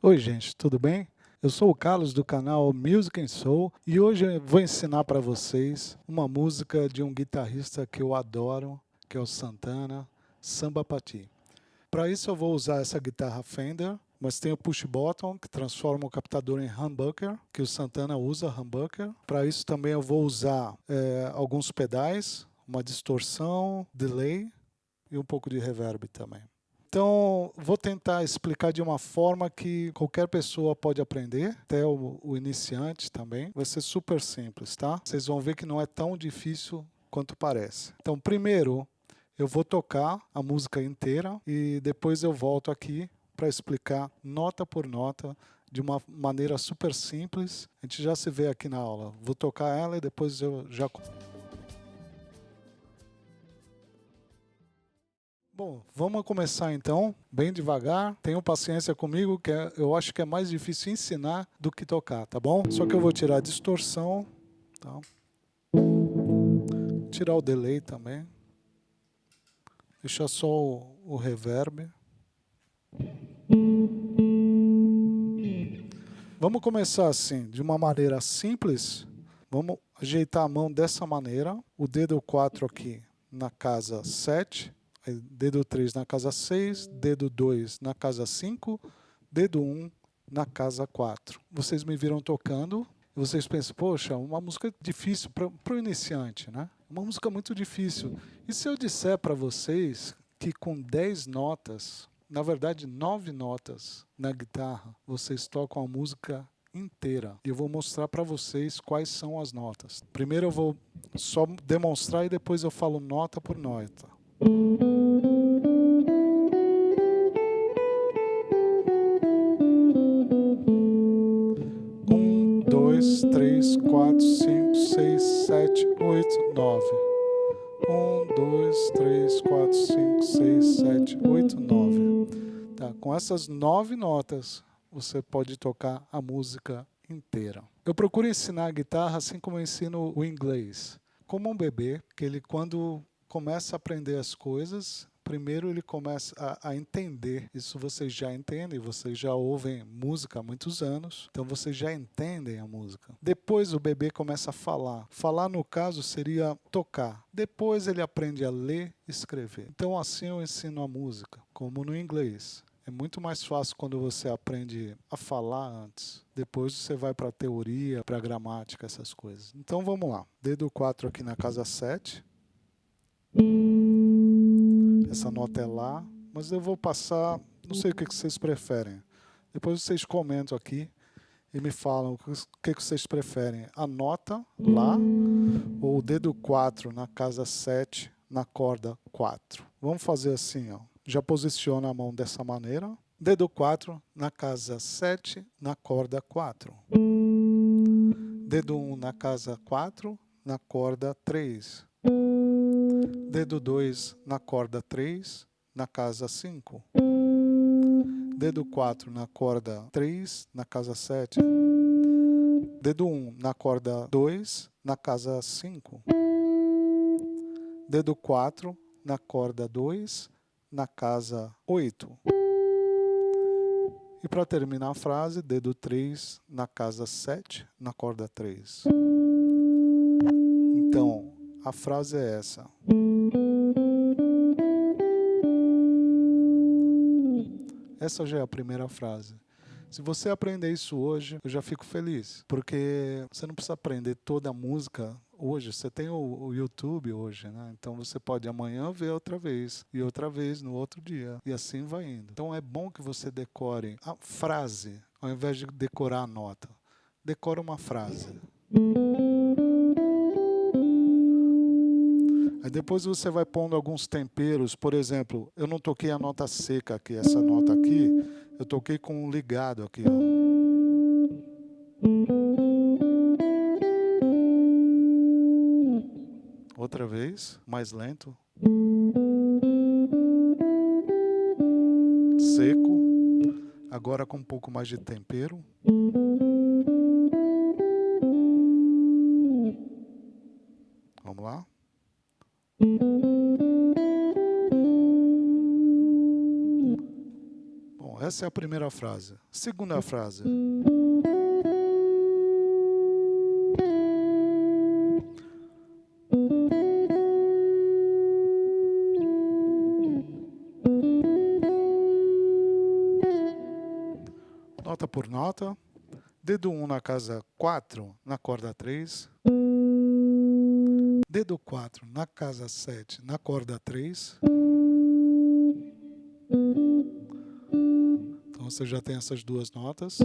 Oi, gente, tudo bem? Eu sou o Carlos do canal Music and Soul e hoje eu vou ensinar para vocês uma música de um guitarrista que eu adoro, que é o Santana, Samba Pa Ti. Para isso eu vou usar essa guitarra Fender, mas tem o push button que transforma o captador em humbucker, que o Santana usa humbucker. Para isso também eu vou usar alguns pedais, uma distorção, delay e um pouco de reverb também. Então, vou tentar explicar de uma forma que qualquer pessoa pode aprender, até o iniciante também. Vai ser super simples, tá? Vocês vão ver que não é tão difícil quanto parece. Então, primeiro, eu vou tocar a música inteira e depois eu volto aqui para explicar nota por nota de uma maneira super simples. A gente já se vê aqui na aula. Vou tocar ela e depois eu já... Bom, vamos começar então, bem devagar. Tenham paciência comigo, que eu acho que é mais difícil ensinar do que tocar, tá bom? Só que eu vou tirar a distorção, tá? Tirar o delay também. Deixar só o reverb. Vamos começar assim, de uma maneira simples. Vamos ajeitar a mão dessa maneira. O dedo 4 aqui na casa 7. Dedo 3 na casa 6. Dedo 2 na casa 5. Dedo 1 na casa 4. Vocês me viram tocando e vocês pensam, poxa, uma música difícil para o iniciante, né? Uma música muito difícil. E se eu disser para vocês que com 10 notas, na verdade 9 notas na guitarra, vocês tocam a música inteira. E eu vou mostrar para vocês quais são as notas. Primeiro eu vou só demonstrar e depois eu falo nota por nota. 2, 3, 4, 5, 6, 7, 8, 9. 1, 2, 3, 4, 5, 6, 7, 8, 9. Tá, com essas 9 notas, você pode tocar a música inteira. Eu procuro ensinar a guitarra assim como eu ensino o inglês. Como um bebê, que ele quando começa a aprender as coisas, primeiro ele começa a entender. Isso vocês já entendem, vocês já ouvem música há muitos anos, então vocês já entendem a música. Depois o bebê começa a falar. Falar, no caso, seria tocar. Depois ele aprende a ler e escrever. Então assim eu ensino a música, como no inglês. É muito mais fácil quando você aprende a falar antes. Depois você vai para a teoria, para a gramática, essas coisas. Então vamos lá. Dedo 4 aqui na casa 7. Essa nota é Lá, mas eu vou passar, não sei o que vocês preferem. Depois vocês comentam aqui e me falam o que vocês preferem. A nota Lá ou o dedo 4 na casa 7 na corda 4. Vamos fazer assim, ó. Já posiciona a mão dessa maneira. Dedo 4 na casa 7 na corda 4. Dedo 1 na casa 4 na corda 3. Dedo 2 na corda 3 na casa 5. Dedo 4 na corda 3 na casa 7. Dedo 1 na corda 2 na casa 5. Dedo 4 na corda 2 na casa 8. E para terminar a frase, dedo 3 na casa 7 na corda 3. Então, a frase é essa. Essa já é a primeira frase. Se você aprender isso hoje, eu já fico feliz, porque você não precisa aprender toda a música hoje. Você tem o YouTube hoje, né? Então você pode amanhã ver outra vez e outra vez no outro dia e assim vai indo. Então é bom que você decore a frase ao invés de decorar a nota. Decora uma frase. Aí depois você vai pondo alguns temperos, por exemplo, eu não toquei a nota seca aqui, essa nota aqui, eu toquei com um ligado aqui, ó. Outra vez, mais lento. Seco. Agora com um pouco mais de tempero. Vamos lá. Bom, Essa é a primeira frase. Segunda frase. Nota por nota. Dedo 1 na casa 4, na corda 3. Dedo 4 na casa 7, na corda 3. Então você já tem essas duas notas.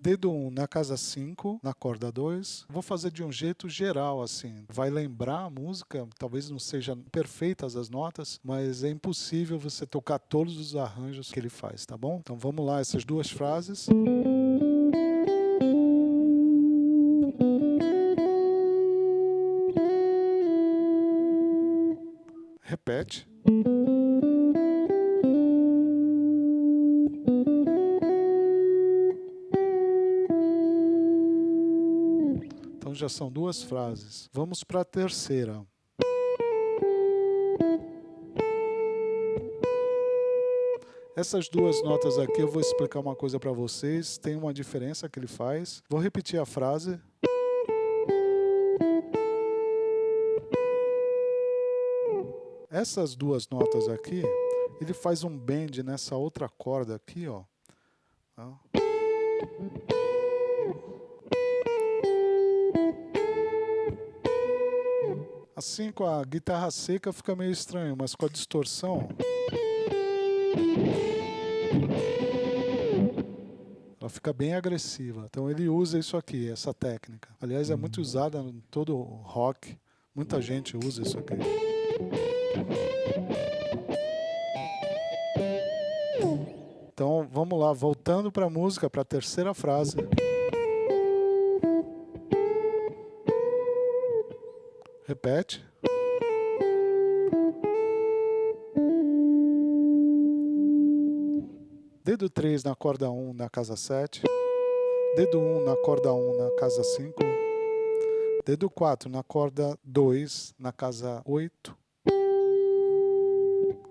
Dedo 1 na casa 5, na corda 2. Vou fazer de um jeito geral, assim. Vai lembrar a música, talvez não sejam perfeitas as notas, mas é impossível você tocar todos os arranjos que ele faz, tá bom? Então vamos lá, essas duas frases. Repete. Então já são duas frases. Vamos para a terceira. Essas duas notas aqui eu vou explicar uma coisa para vocês. Tem uma diferença que ele faz. Vou repetir a frase. Essas duas notas aqui, ele faz um bend nessa outra corda aqui, ó. Assim, com a guitarra seca fica meio estranho, mas com a distorção, ela fica bem agressiva. Então ele usa isso aqui, essa técnica. Aliás, é muito usada em todo o rock. Muita gente usa isso aqui. Então vamos lá, voltando para a música, para a terceira frase. Repete. Dedo 3 na corda 1 na casa 7. Dedo 1 na corda 1 na casa 5. Dedo 4 na corda 2 na casa 8.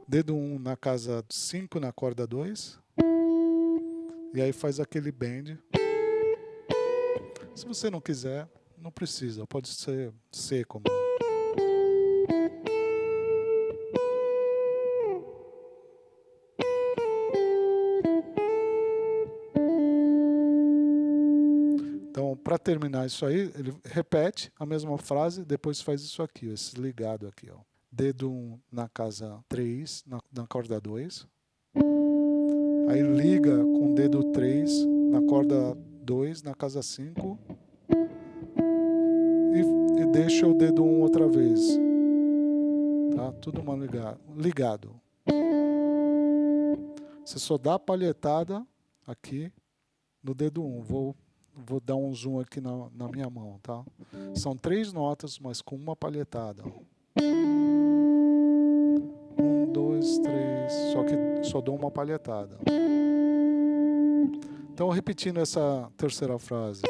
Dedo 1 na casa 5 na corda 2. E aí faz aquele bend. Se você não quiser, não precisa, pode ser seco. Então, para terminar isso aí, ele repete a mesma frase, depois faz isso aqui, esse ligado aqui, ó. Dedo 1 na casa 3, na corda 2. Aí liga com o dedo 3 na corda 2, na casa 5. E deixa o dedo 1 outra vez. Tá? Tudo ligado. Você só dá a palhetada aqui no dedo 1. Vou dar um zoom aqui na minha mão, tá? São 3 notas, mas com uma palhetada. 1, 2, 3. Só que só dou uma palhetada. Então, repetindo essa terceira frase.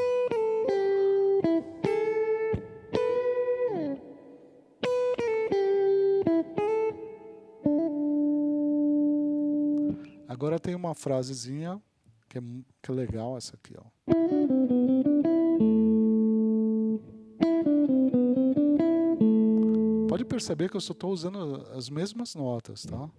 Agora tem uma frasezinha que é legal, essa aqui, ó. Pode perceber que eu só estou usando as mesmas notas, tá?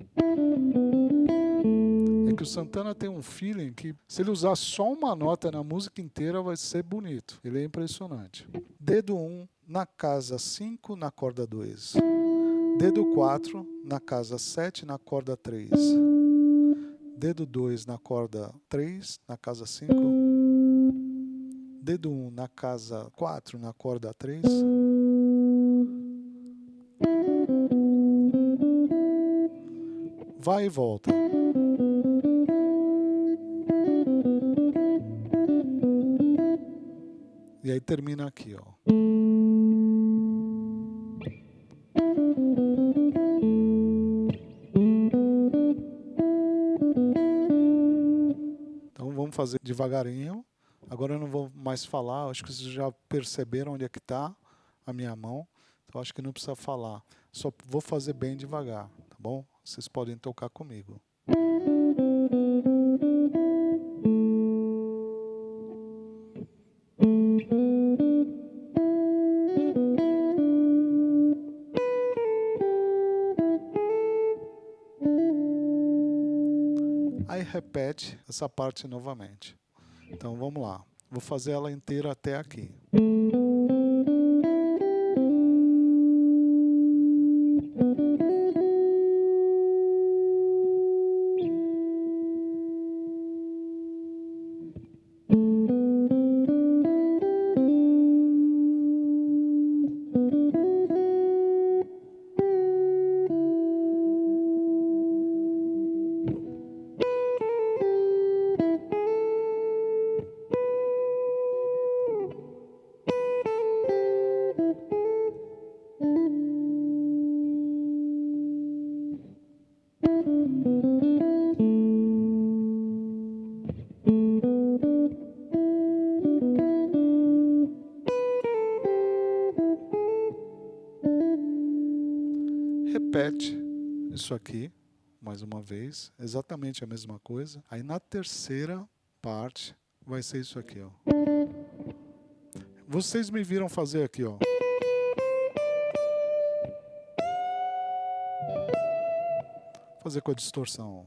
É que o Santana tem um feeling que, se ele usar só uma nota na música inteira, vai ser bonito. Ele é impressionante. Dedo 1 na casa 5, na corda 2. Dedo 4 na casa 7, na corda 3. Dedo 2 na corda 3, na casa 5. Dedo 1 na casa 4, na corda 3. Vai e volta. E aí termina aqui, ó. Então vamos fazer devagarinho. Agora eu não vou mais falar, acho que vocês já perceberam onde é que está a minha mão. Então acho que não precisa falar. Só vou fazer bem devagar, tá bom? Vocês podem tocar comigo. Aí repete essa parte novamente. Então vamos lá. Vou fazer ela inteira até aqui. Repete isso aqui, mais uma vez, exatamente a mesma coisa. Aí na terceira parte vai ser isso aqui, ó. Vocês me viram fazer aqui, ó. Fazer com a distorção.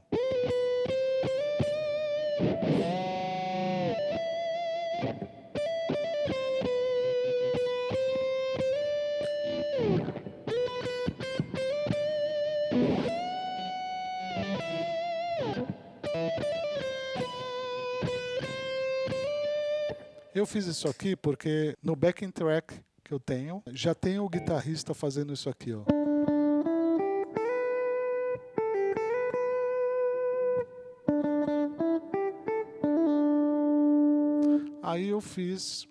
Eu fiz isso aqui porque no backing track que eu tenho, já tem o guitarrista fazendo isso aqui, ó. Aí eu fiz,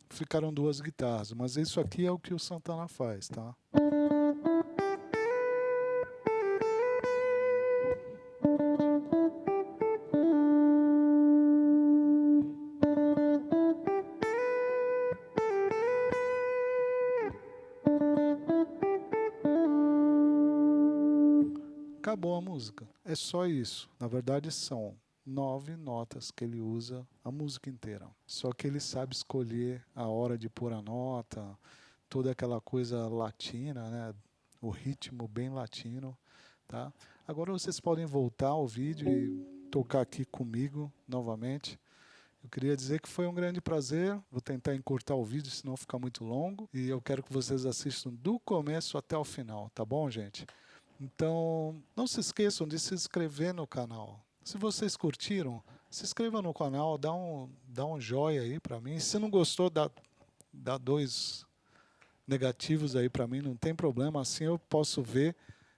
ficaram duas guitarras, mas isso aqui é o que o Santana faz, tá? Acabou a música. É só isso. Na verdade, são 9 notas que ele usa a música inteira. Só que ele sabe escolher a hora de pôr a nota, toda aquela coisa latina, né? O ritmo bem latino, tá? Agora vocês podem voltar ao vídeo e tocar aqui comigo novamente. Eu queria dizer que foi um grande prazer. Vou tentar encurtar o vídeo, senão fica muito longo. E eu quero que vocês assistam do começo até o final, tá bom, gente? Então, não se esqueçam de se inscrever no canal. Se vocês curtiram, se inscreva no canal, dá um joinha aí para mim. Se não gostou, dá 2 negativos aí para mim, não tem problema. Assim eu posso ver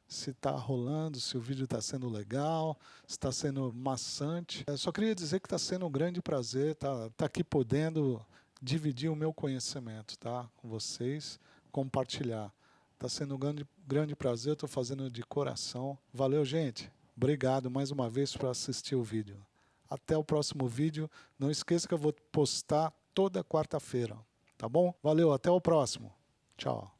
se está rolando, se o vídeo está sendo legal, se está sendo maçante. Eu só queria dizer que está sendo um grande prazer tá aqui podendo dividir o meu conhecimento, tá, com vocês, compartilhar. Está sendo um grande prazer, estou fazendo de coração. Valeu, gente. Obrigado mais uma vez por assistir o vídeo. Até o próximo vídeo. Não esqueça que eu vou postar toda quarta-feira, tá bom? Valeu, até o próximo. Tchau.